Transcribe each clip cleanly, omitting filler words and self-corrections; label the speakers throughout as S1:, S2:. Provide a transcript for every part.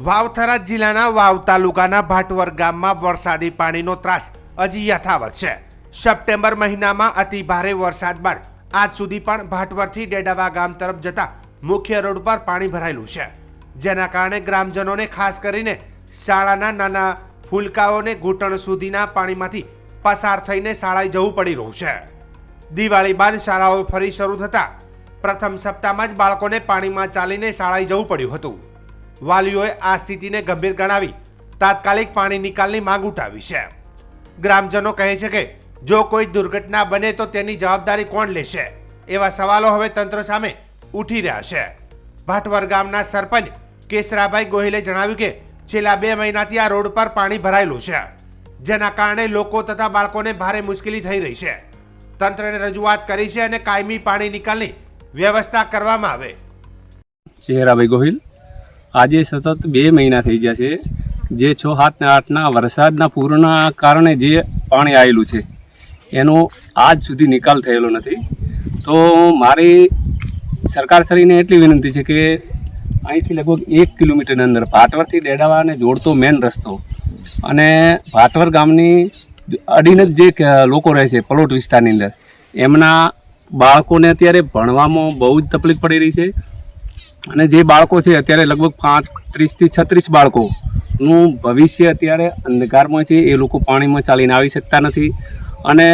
S1: વાવથરા જિલ્લાના વાવ તાલુકાના ભાટવર ગામમાં વરસાદી પાણીનો ત્રાસ હજી યથાવત છે। સપ્ટેમ્બર મહિનામાં અતિ ભારે વરસાદ બાદ આજ સુધી પણ ભાટવરથી ડેડાવા ગામ તરફ જતા મુખ્ય રોડ પર પાણી ભરાયેલું છે, જેના કારણે ગ્રામજનોને ખાસ કરીને શાળાના નાના ફૂલકાઓને ઘૂંટણ સુધીના પાણીમાંથી પસાર થઈને શાળાએ જવું પડી રહ્યું છે। દિવાળી બાદ શાળાઓ ફરી શરૂ થતા પ્રથમ સપ્તાહમાં જ બાળકોને પાણીમાં ચાલીને શાળાએ જવું પડ્યું હતું। વાલીઓએ આ સ્થિતિને ગંભીર ગણાવી તાત્કાલિક પાણી નિકાલની માંગ ઉઠાવી છે। ગ્રામજનો કહે છે કે જો કોઈ દુર્ઘટના બને તો તેની જવાબદારી કોણ લેશે, એવા સવાલો હવે તંત્ર સામે ઉઠી રહ્યા છે। ભાટવર ગામના સરપંચ કેસરાભાઈ ગોહિલે જણાવ્યું કે છેલ્લા 2 મહિનાથી આ રોડ પર પાણી ભરાયેલું છે, જેના કારણે લોકો તથા બાળકોને ભારે મુશ્કેલી થઈ રહી છે। તંત્રને રજૂઆત કરી છે અને કાયમી પાણી નિકાલની વ્યવસ્થા કરવામાં આવે।
S2: ચહેરાભાઈ ગોહિલ, આજે સતત 2 મહિના થઈ ગયા છે, જે 6, 7 ને 8ના વરસાદના પૂરના કારણે જે પાણી આવેલું છે એનો આજ સુધી નિકાલ થયેલો નથી। તો મારી સરકારશ્રીને એટલી વિનંતી છે કે અહીંથી લગભગ 1 કિલોમીટરની અંદર ભાટવરથી ડેડાવાને જોડતો મેન રસ્તો અને ભાટવર ગામની અડીને જ જે લોકો રહે છે પલોટ વિસ્તારની અંદર, એમના બાળકોને અત્યારે ભણવામાં બહુ જ તકલીફ પડી રહી છે। અને જે બાળકો છે અત્યારે લગભગ 35 થી 36 બાળકોનું ભવિષ્ય અત્યારે અંધકારમાં છે, એ લોકો પાણીમાં ચાલીને આવી શકતા નથી। અને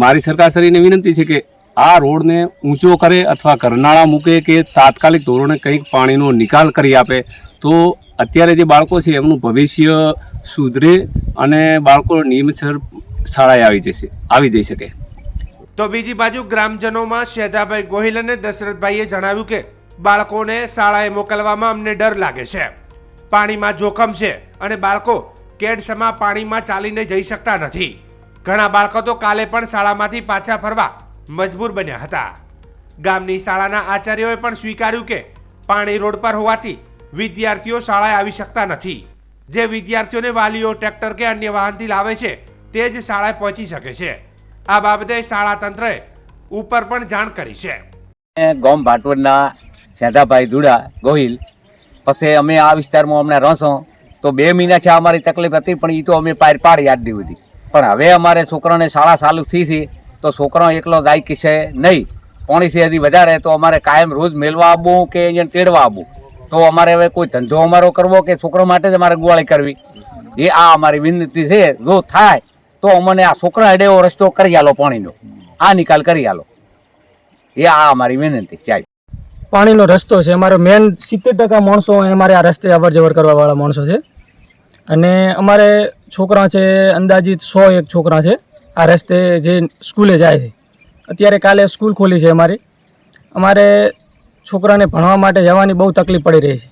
S2: મારી સરકારશ્રીને વિનંતી છે કે આ રોડને ઊંચો કરે અથવા કરનાળા મૂકે કે તાત્કાલિક ધોરણે કંઈક પાણીનો નિકાલ કરી આપે, તો અત્યારે જે બાળકો છે એમનું ભવિષ્ય સુધરે અને બાળકો નિયમિતસર શાળાએ આવી જઈ શકે।
S1: તો બીજી બાજુ ગ્રામજનોમાં શેધાભાઈ ગોહિલ અને દશરથભાઈએ જણાવ્યું કે બાળકોને શાળાએ મોકલવામાં અમને ડર લાગે છે। પાણીમાં જોખમ છે અને બાળકો કેડસમાં પાણીમાં ચાલીને જઈ શકતા નથી। ઘણા બાળકો તો કાલે પણ શાળામાંથી પાછા ફરવા મજબૂર બન્યા હતા। ગામની શાળાના આચાર્યોએ પણ સ્વીકાર્યું કે પાણી રોડ પર હોવાથી વિદ્યાર્થીઓ શાળાએ આવી શકતા નથી। જે વિદ્યાર્થીઓને વાલીઓ ટ્રેક્ટર કે અન્ય વાહનથી લાવે છે તે જ શાળાએ પહોંચી શકે છે। આ બાબતે શાળા તંત્રએ ઉપર પણ જાણ કરી છે।
S3: ગામ ભાટવરના શેધાભાઈ ધુડા ગોહિલ, પછી અમે આ વિસ્તારમાં અમને રસો તો 2 મહિના છે અમારી તકલીફ હતી, પણ એ તો અમે પાર પાડી યાદ દીધી। પણ હવે અમારે છોકરાને શાળા ચાલુ થઈ છે તો છોકરો એકલો જાય કે છે નહીં, પાણી છે હજી વધારે તો અમારે કાયમ રોજ મેળવા આવવું કે અહીંયા તેડવા આવવું, તો અમારે હવે કોઈ ધંધો અમારો કરવો કે છોકરો માટે જ અમારે ગુવાળી કરવી, એ આ અમારી વિનંતી છે। જો થાય તો અમને આ છોકરા એવો રસ્તો કરી આલો, પાણીનો આ નિકાલ કરી આલો, એ આ અમારી વિનંતી છે।
S4: પાણીનો રસ્તો છે અમારો મેન 70% માણસો અમારે આ રસ્તે અવર જવર કરવાવાળા માણસો છે, અને અમારે છોકરા છે અંદાજિત 101 છોકરા છે આ રસ્તે જે સ્કૂલે જાય છે। અત્યારે કાલે સ્કૂલ ખોલી છે અમારે છોકરાને ભણવા માટે જવાની બહુ તકલીફ પડી રહી છે।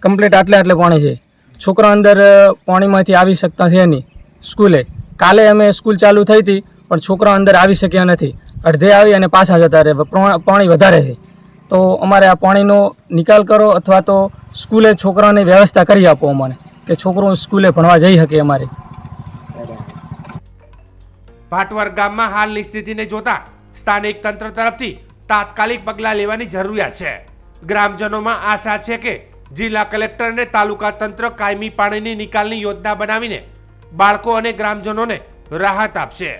S4: કમ્પ્લીટ આટલે પાણી છે, છોકરા અંદર પાણીમાંથી આવી શકતા છે નહીં સ્કૂલે। કાલે અમે સ્કૂલ ચાલુ થઈ હતી પણ છોકરા અંદર આવી શક્યા નથી, અડધે આવી અને પાછા જતા રહે, પાણી વધારે છે। તો અમારે આ પાણીનો નિકાલ કરો અથવા તો સ્કૂલે છોકરાની વ્યવસ્થા કરી આપો અમને, કે છોકરો સ્કૂલે ભણવા જઈ શકે અમારે।
S1: ભાટવર ગામમાં હાલની સ્થિતિને જોતા સ્થાનિક તંત્ર તરફથી તાત્કાલિક પગલાં લેવાની જરૂરિયાત છે। ગ્રામજનોમાં આશા છે કે જિલ્લા કલેક્ટર અને તાલુકા તંત્ર કાયમી પાણીની નિકાલની યોજના બનાવીને બાળકો અને ગ્રામજનોને રાહત આપશે।